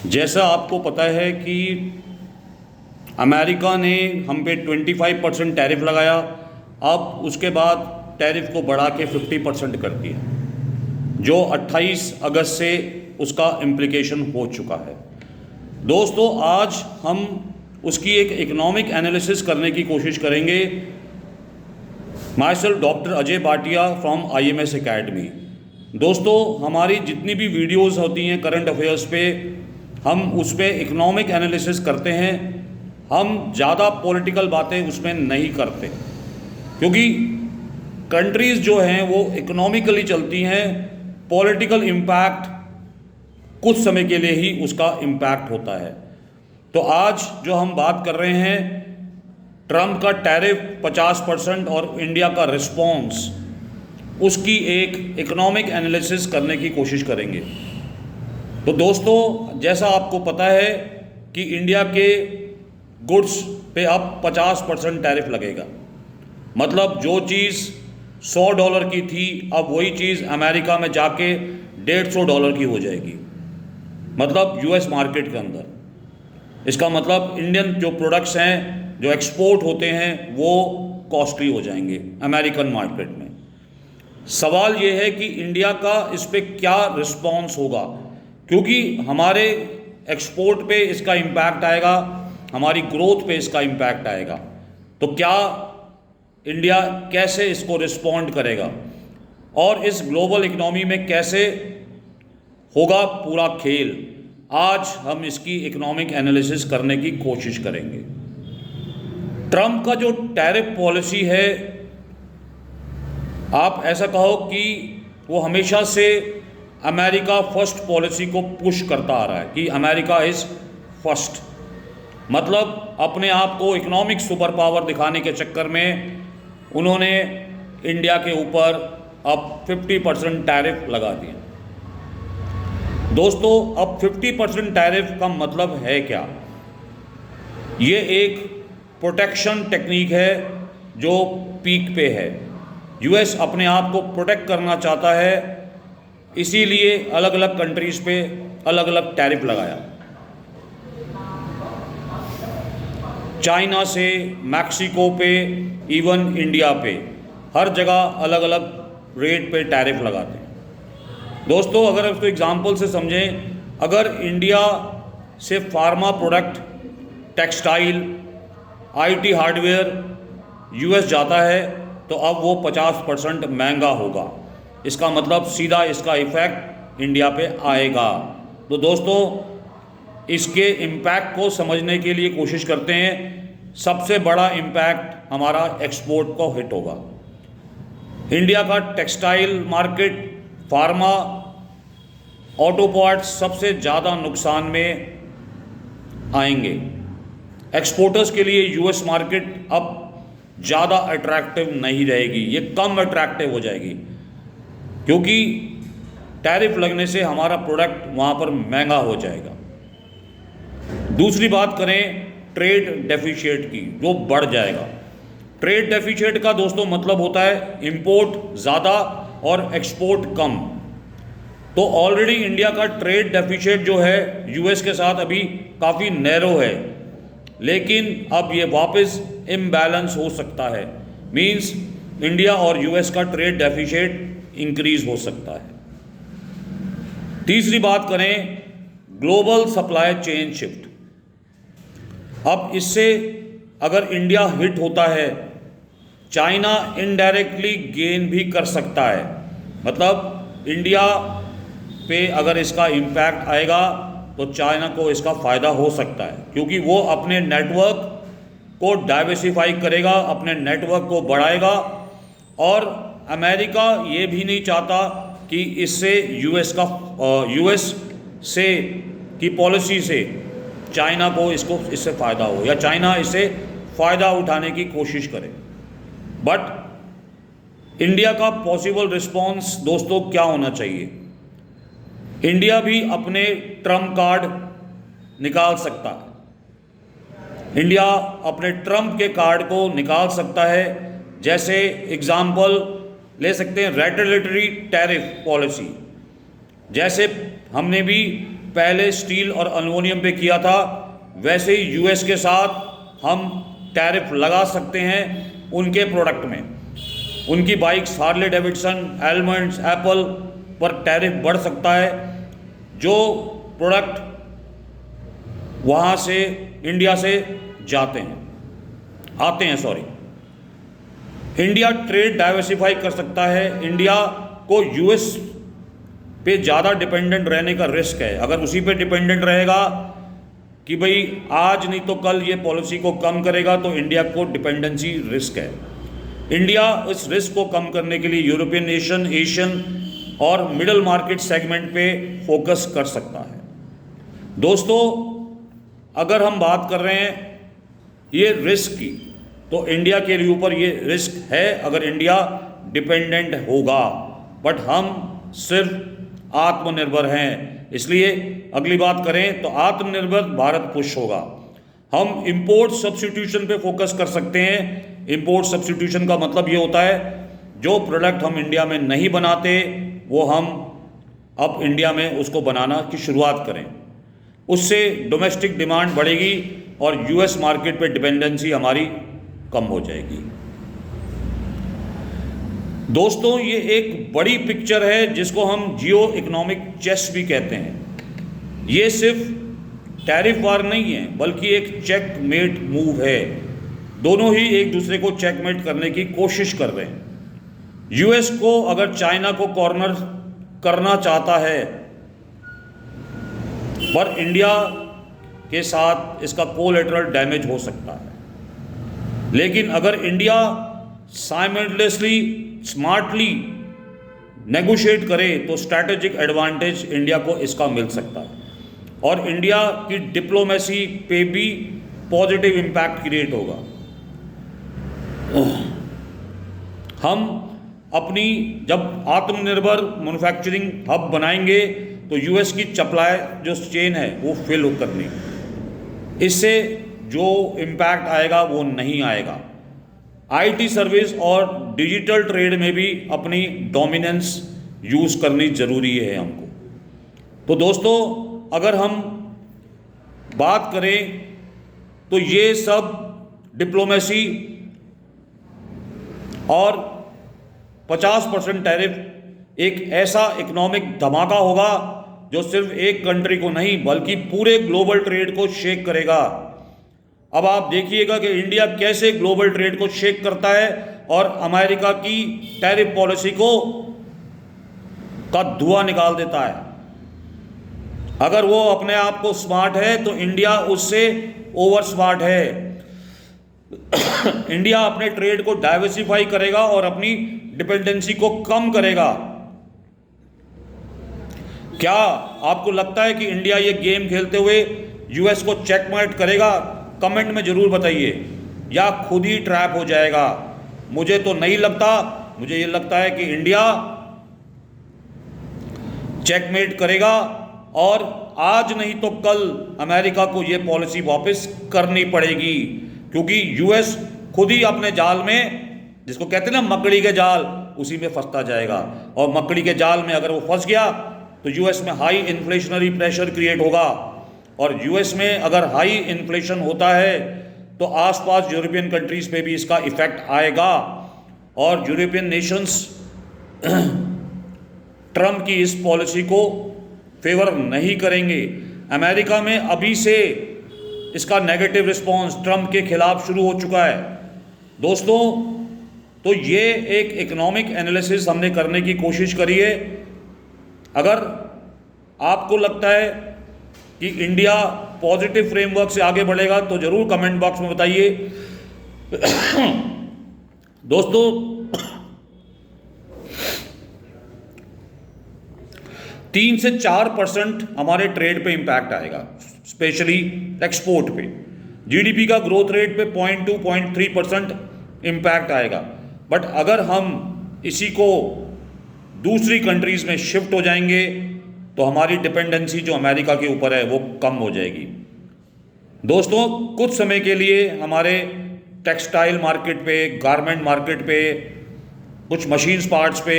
जैसा आपको पता है कि अमेरिका ने हम पे 25% टैरिफ लगाया, अब उसके बाद टैरिफ को बढ़ा के 50% कर दिया, जो 28 अगस्त से उसका इम्प्लीकेशन हो चुका है। दोस्तों, आज हम उसकी एक इकोनॉमिक एनालिसिस करने की कोशिश करेंगे। My self doctor Ajay Bhatia from IMS academy. दोस्तों, हमारी जितनी भी वीडियोस होती हैं करंट अफेयर्स पे, हम उस पर इकोनॉमिक एनालिसिस करते हैं। हम ज़्यादा पॉलिटिकल बातें उसमें नहीं करते, क्योंकि कंट्रीज़ जो हैं वो इकोनॉमिकली चलती हैं। पॉलिटिकल इम्पैक्ट कुछ समय के लिए ही उसका इम्पैक्ट होता है। तो आज जो हम बात कर रहे हैं, ट्रंप का टैरिफ 50% और इंडिया का रिस्पॉन्स, उसकी एक इकोनॉमिक एनालिसिस करने की कोशिश करेंगे। तो दोस्तों, जैसा आपको पता है कि इंडिया के गुड्स पे अब 50% टैरिफ लगेगा। मतलब जो चीज़ $100 की थी, अब वही चीज़ अमेरिका में जाके $150 की हो जाएगी, मतलब US मार्केट के अंदर। इसका मतलब इंडियन जो प्रोडक्ट्स हैं जो एक्सपोर्ट होते हैं वो कॉस्टली हो जाएंगे अमेरिकन मार्केट में। सवाल ये है कि इंडिया का इस पे क्या रिस्पॉन्स होगा, क्योंकि हमारे एक्सपोर्ट पे इसका इम्पैक्ट आएगा, हमारी ग्रोथ पे इसका इम्पैक्ट आएगा। तो क्या इंडिया कैसे इसको रिस्पॉन्ड करेगा और इस ग्लोबल इकोनॉमी में कैसे होगा पूरा खेल, आज हम इसकी इकोनॉमिक एनालिसिस करने की कोशिश करेंगे। ट्रंप का जो टैरिफ पॉलिसी है, आप ऐसा कहो कि वो हमेशा से अमेरिका फर्स्ट पॉलिसी को पुश करता आ रहा है कि अमेरिका इज़ फर्स्ट। मतलब अपने आप को इकोनॉमिक सुपर पावर दिखाने के चक्कर में उन्होंने इंडिया के ऊपर अब 50% टैरिफ लगा दिया। दोस्तों, अब 50% टैरिफ का मतलब है क्या? ये एक प्रोटेक्शन टेक्निक है जो पीक पे है। US अपने आप को प्रोटेक्ट करना चाहता है, इसीलिए अलग अलग कंट्रीज़ पे अलग अलग टैरिफ लगाया। चाइना से, मैक्सिको पे, इवन इंडिया पे, हर जगह अलग अलग रेट पे टैरिफ लगाते हैं। दोस्तों, अगर इसको एग्जांपल से समझें, अगर इंडिया से pharma product, textile, IT hardware US जाता है, तो अब वो 50% महंगा होगा। इसका मतलब सीधा इसका इफ़ेक्ट इंडिया पे आएगा। तो दोस्तों, इसके इम्पैक्ट को समझने के लिए कोशिश करते हैं। सबसे बड़ा इम्पैक्ट हमारा एक्सपोर्ट को हिट होगा। इंडिया का textile market, pharma, auto parts सबसे ज़्यादा नुकसान में आएंगे। एक्सपोर्टर्स के लिए US मार्केट अब ज़्यादा अट्रैक्टिव नहीं रहेगी, ये कम अट्रैक्टिव हो जाएगी, क्योंकि टैरिफ लगने से हमारा प्रोडक्ट वहाँ पर महंगा हो जाएगा। दूसरी बात करें ट्रेड डेफिशिएट की, जो बढ़ जाएगा। ट्रेड डेफिशिएट का दोस्तों मतलब होता है इंपोर्ट ज़्यादा और एक्सपोर्ट कम। तो ऑलरेडी इंडिया का ट्रेड डेफिशिएट जो है US के साथ अभी काफ़ी नैरो है, लेकिन अब ये वापस इम्बैलेंस हो सकता है। मींस इंडिया और US का ट्रेड डेफिशिएट इंक्रीज हो सकता है। तीसरी बात करें ग्लोबल सप्लाई चेन शिफ्ट। अब इससे अगर इंडिया हिट होता है, चाइना इनडायरेक्टली गेन भी कर सकता है। मतलब इंडिया पे अगर इसका इम्पैक्ट आएगा तो चाइना को इसका फ़ायदा हो सकता है, क्योंकि वो अपने नेटवर्क को डाइवर्सिफाई करेगा, अपने नेटवर्क को बढ़ाएगा। और अमेरिका ये भी नहीं चाहता कि इससे US से की पॉलिसी से चाइना को इससे फ़ायदा हो, या चाइना इससे फ़ायदा उठाने की कोशिश करे। बट इंडिया का पॉसिबल रिस्पॉन्स दोस्तों क्या होना चाहिए? इंडिया भी अपने ट्रम्प कार्ड निकाल सकता है। इंडिया अपने ट्रम्प के कार्ड को निकाल सकता है। जैसे एग्जाम्पल ले सकते हैं रेटलिटरी टैरिफ पॉलिसी। जैसे हमने भी पहले स्टील और एल्युमिनियम पे किया था, वैसे ही यूएस के साथ हम टैरिफ लगा सकते हैं उनके प्रोडक्ट में। उनकी bikes Harley Davidson, almonds, Apple पर टैरिफ बढ़ सकता है। जो प्रोडक्ट वहाँ से इंडिया से आते हैं इंडिया ट्रेड डाइवर्सिफाई कर सकता है। इंडिया को यूएस पे ज़्यादा डिपेंडेंट रहने का रिस्क है। अगर उसी पे डिपेंडेंट रहेगा कि भाई आज नहीं तो कल ये पॉलिसी को कम करेगा, तो इंडिया को डिपेंडेंसी रिस्क है। इंडिया इस रिस्क को कम करने के लिए यूरोपियन नेशन, एशियन और मिडिल मार्केट सेगमेंट पे फोकस कर सकता है। दोस्तों, अगर हम बात कर रहे हैं ये रिस्क की, तो इंडिया के ऊपर ये रिस्क है अगर इंडिया डिपेंडेंट होगा, बट हम सिर्फ आत्मनिर्भर हैं। इसलिए अगली बात करें तो आत्मनिर्भर भारत पुश होगा। हम इंपोर्ट सब्स्टिट्यूशन पे फोकस कर सकते हैं। इंपोर्ट सब्स्टिट्यूशन का मतलब ये होता है जो प्रोडक्ट हम इंडिया में नहीं बनाते वो हम अब इंडिया में उसको बनाना की शुरुआत करें। उससे डोमेस्टिक डिमांड बढ़ेगी और यूएस मार्केट पे डिपेंडेंसी हमारी कम हो जाएगी। दोस्तों, ये एक बड़ी पिक्चर है जिसको हम जियो इकोनॉमिक चेस भी कहते हैं। ये सिर्फ टैरिफ वार नहीं है बल्कि एक चेकमेट मूव है। दोनों ही एक दूसरे को चेकमेट करने की कोशिश कर रहे हैं। यूएस को अगर चाइना को कॉर्नर करना चाहता है, पर इंडिया के साथ इसका कोलैटरल डैमेज हो सकता है। लेकिन अगर इंडिया साइमल्टेनियसली स्मार्टली नेगोशिएट करे तो स्ट्रैटेजिक एडवांटेज इंडिया को इसका मिल सकता है और इंडिया की डिप्लोमेसी पे भी पॉजिटिव इम्पैक्ट क्रिएट होगा। हम अपनी जब आत्मनिर्भर मैन्युफैक्चरिंग हब बनाएंगे तो यूएस की सप्लाई जो चेन है वो फिल करनी, इससे जो इम्पैक्ट आएगा वो नहीं आएगा। आईटी सर्विस और डिजिटल ट्रेड में भी अपनी डोमिनेंस यूज़ करनी ज़रूरी है हमको। तो दोस्तों, अगर हम बात करें तो ये सब डिप्लोमेसी और 50% टैरिफ एक ऐसा इकोनॉमिक धमाका होगा जो सिर्फ एक कंट्री को नहीं बल्कि पूरे ग्लोबल ट्रेड को शेक करेगा। अब आप देखिएगा कि इंडिया कैसे ग्लोबल ट्रेड को शेक करता है और अमेरिका की टैरिफ पॉलिसी का धुआं निकाल देता है। अगर वो अपने आप को स्मार्ट है तो इंडिया उससे ओवर स्मार्ट है। इंडिया अपने ट्रेड को डाइवर्सिफाई करेगा और अपनी डिपेंडेंसी को कम करेगा। क्या आपको लगता है कि इंडिया ये गेम खेलते हुए यूएस को चेकमेट करेगा? कमेंट में जरूर बताइए, या खुद ही ट्रैप हो जाएगा। मुझे तो नहीं लगता, मुझे ये लगता है कि इंडिया चेकमेट करेगा और आज नहीं तो कल अमेरिका को ये पॉलिसी वापस करनी पड़ेगी, क्योंकि यूएस खुद ही अपने जाल में, जिसको कहते हैं ना मकड़ी के जाल, उसी में फंसता जाएगा। और मकड़ी के जाल में अगर वो फंस गया तो यूएस में हाई इन्फ्लेशनरी प्रेशर क्रिएट होगा, और यूएस में अगर हाई इन्फ्लेशन होता है तो आसपास यूरोपियन कंट्रीज पे भी इसका इफेक्ट आएगा और यूरोपियन नेशंस ट्रम्प की इस पॉलिसी को फेवर नहीं करेंगे। अमेरिका में अभी से इसका नेगेटिव रिस्पॉन्स ट्रम्प के खिलाफ शुरू हो चुका है। दोस्तों, तो ये एक इकोनॉमिक एनालिसिस हमने करने की कोशिश करी है। अगर आपको लगता है कि इंडिया पॉजिटिव फ्रेमवर्क से आगे बढ़ेगा तो जरूर कमेंट बॉक्स में बताइए। दोस्तों, 3 से 4% हमारे ट्रेड पे इंपैक्ट आएगा, स्पेशली एक्सपोर्ट पे। जीडीपी का ग्रोथ रेट पे 0.2-0.3% इंपैक्ट आएगा। बट अगर हम इसी को दूसरी कंट्रीज में शिफ्ट हो जाएंगे तो हमारी डिपेंडेंसी जो अमेरिका के ऊपर है वो कम हो जाएगी। दोस्तों, कुछ समय के लिए हमारे टेक्सटाइल मार्केट पे, गारमेंट मार्केट पे, कुछ मशीन्स पार्ट्स पे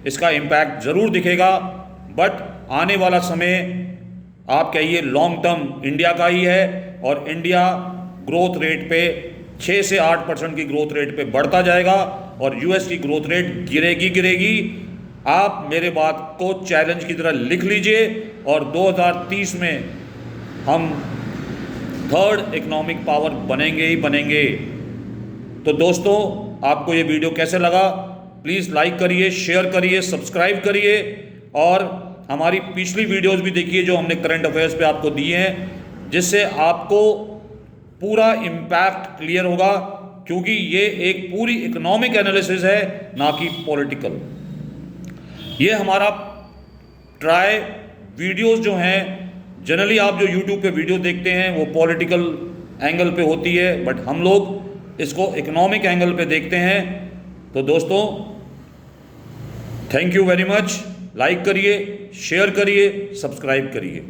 इसका इम्पैक्ट ज़रूर दिखेगा, बट आने वाला समय आप कहिए लॉन्ग टर्म इंडिया का ही है और इंडिया ग्रोथ रेट पे 6 से 8% की ग्रोथ रेट पे बढ़ता जाएगा और यूएस की ग्रोथ रेट गिरेगी। आप मेरे बात को चैलेंज की तरह लिख लीजिए और 2030 में हम थर्ड इकोनॉमिक पावर बनेंगे ही बनेंगे। तो दोस्तों, आपको ये वीडियो कैसे लगा? प्लीज़ लाइक करिए, शेयर करिए, सब्सक्राइब करिए और हमारी पिछली वीडियोस भी देखिए जो हमने करंट अफेयर्स पे आपको दिए हैं, जिससे आपको पूरा इम्पैक्ट क्लियर होगा, क्योंकि ये एक पूरी इकोनॉमिक एनालिसिस है, ना कि पॉलिटिकल। ये हमारा ट्राई वीडियोस जो हैं, जनरली आप जो यूट्यूब पे वीडियो देखते हैं वो पॉलिटिकल एंगल पे होती है, बट हम लोग इसको इकोनॉमिक एंगल पे देखते हैं। तो दोस्तों, thank you very much. Like करिए, शेयर करिए, सब्सक्राइब करिए।